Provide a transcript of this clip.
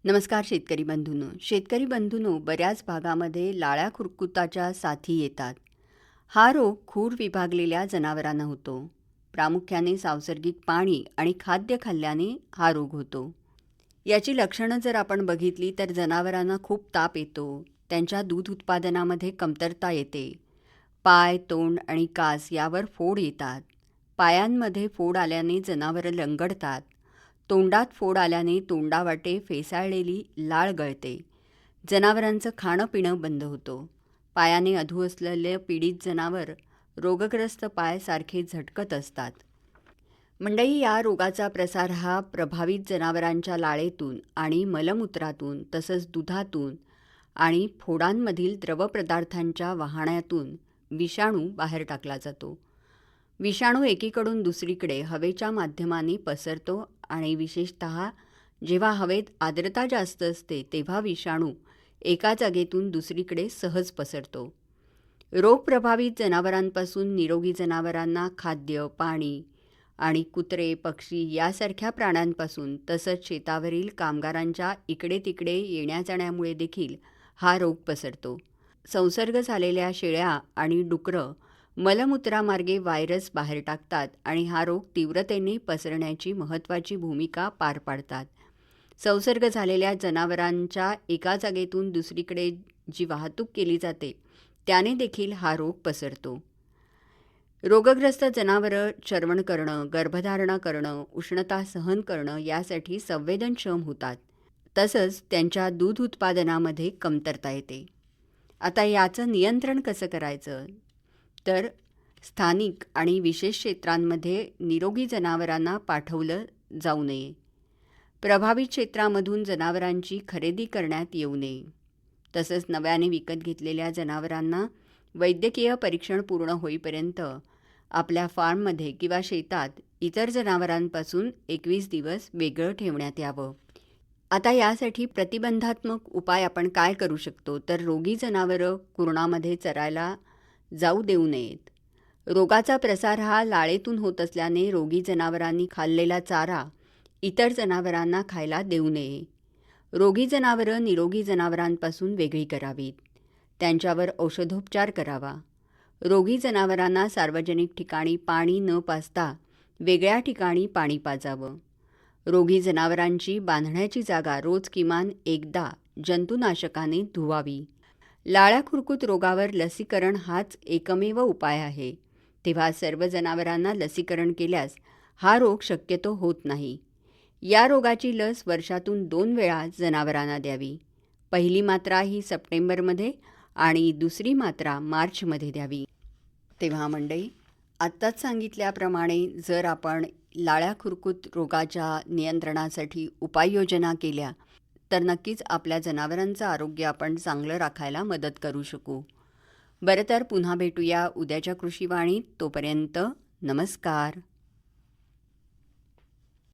नमस्कार शेतकरी बंधूंनो. शेतकरी बंधूंनो, बऱ्याच भागामध्ये लाळ्या खुरकुताच्या साथी येतात. हा रोग खूर विभागलेल्या जनावरांना होतो. प्रामुख्याने सांसर्गिक पाणी आणि खाद्य खाल्ल्याने हा रोग होतो. याची लक्षणं जर आपण बघितली तर जनावरांना खूप ताप येतो. त्यांच्या दूध उत्पादनामध्ये कमतरता येते. पाय, तोंड आणि कास यावर फोड येतात. पायांमध्ये फोड आल्याने जनावरं लंगडतात. तोंडात फोड आल्याने तोंडावाटे फेसाळलेली लाळ गळते. जनावरांचं खाणं पिणं बंद होतं. पायाने अधू असलेलं पीडित जनावर रोगग्रस्त पाय सारखे झटकत असतात. मंडळी, या रोगाचा प्रसार हा प्रभावित जनावरांच्या लाळेतून आणि मलमूत्रातून तसंच दुधातून आणि फोडांमधील द्रवपदार्थांच्या वाहण्यातून विषाणू बाहेर टाकला जातो. विषाणू एकीकडून दुसरीकडे हवेच्या माध्यमाने पसरतो आणि विशेषतः जेव्हा हवेत आर्द्रता जास्त असते तेव्हा विषाणू एका जागेतून दुसरीकडे सहज पसरतो. रोग प्रभावित जनावरांपासून निरोगी जनावरांना खाद्य, पाणी आणि कुत्रे, पक्षी यासारख्या प्राण्यांपासून तसंच शेतावरील कामगारांच्या इकडे तिकडे येण्या-जाण्यामुळे देखील हा रोग पसरतो. संसर्ग झालेल्या शेळ्या आणि डुकरं मलमूत्रामार्गे व्हायरस बाहेर टाकतात आणि हा रोग तीव्रतेने पसरण्याची महत्त्वाची भूमिका पार पाडतात. संसर्ग झालेल्या जनावरांच्या एका जागेतून दुसरीकडे जी वाहतूक केली जाते त्याने देखील हा रोग पसरतो. रोगग्रस्त जनावरं चर्वण करणं, गर्भधारणा करणं, उष्णता सहन करणं यासाठी संवेदनक्षम होतात. तसंच त्यांच्या दूध उत्पादनामध्ये कमतरता येते. आता याचं नियंत्रण कसं करायचं? तर स्थानिक आणि विशेष क्षेत्रांमध्ये निरोगी जनावरांना पाठवलं जाऊ नये. प्रभावित क्षेत्रामधून जनावरांची खरेदी करण्यात येऊ नये. तसंच नव्याने विकत घेतलेल्या जनावरांना वैद्यकीय परीक्षण पूर्ण होईपर्यंत आपल्या फार्ममध्ये किंवा शेतात इतर जनावरांपासून 21 दिवस वेगळं ठेवण्यात यावं. आता यासाठी प्रतिबंधात्मक उपाय आपण काय करू शकतो? तर रोगी जनावरं कुरणामध्ये चरायला जाऊ देऊ नयेत. रोगाचा प्रसार हा लाळेतून होत असल्याने रोगी जनावरांनी खाल्लेला चारा इतर जनावरांना खायला देऊ नये. रोगी जनावरं निरोगी जनावरांपासून वेगळी करावीत. त्यांच्यावर औषधोपचार करावा. रोगी जनावरांना सार्वजनिक ठिकाणी पाणी न पाजता वेगळ्या ठिकाणी पाणी पाजावं. रोगी जनावरांची बांधण्याची जागा रोज किमान एकदा जंतुनाशकाने धुवावी. लाळ्या खुरकूत रोगावर लसीकरण हाच एकमेव उपाय आहे. तेव्हा सर्व जनावरांना लसीकरण केल्यास हा रोग शक्यतो होत नाही. या रोगाची लस वर्षातून 2 वेळा जनावरांना द्यावी. पहिली मात्रा ही सप्टेंबरमध्ये आणि दुसरी मात्रा मार्चमध्ये द्यावी. तेव्हा मंडळी, आत्ताच सांगितल्याप्रमाणे जर आपण लाळ्या खुरकूत रोगाच्या नियंत्रणासाठी उपाययोजना केल्या तर नक्कीच आपल्या जनावरांचं आरोग्य आपण चांगलं राखायला मदत करू शकू. बरं, तर पुन्हा भेटूया उद्याच्या कृषीवाणीत. तोपर्यंत नमस्कार.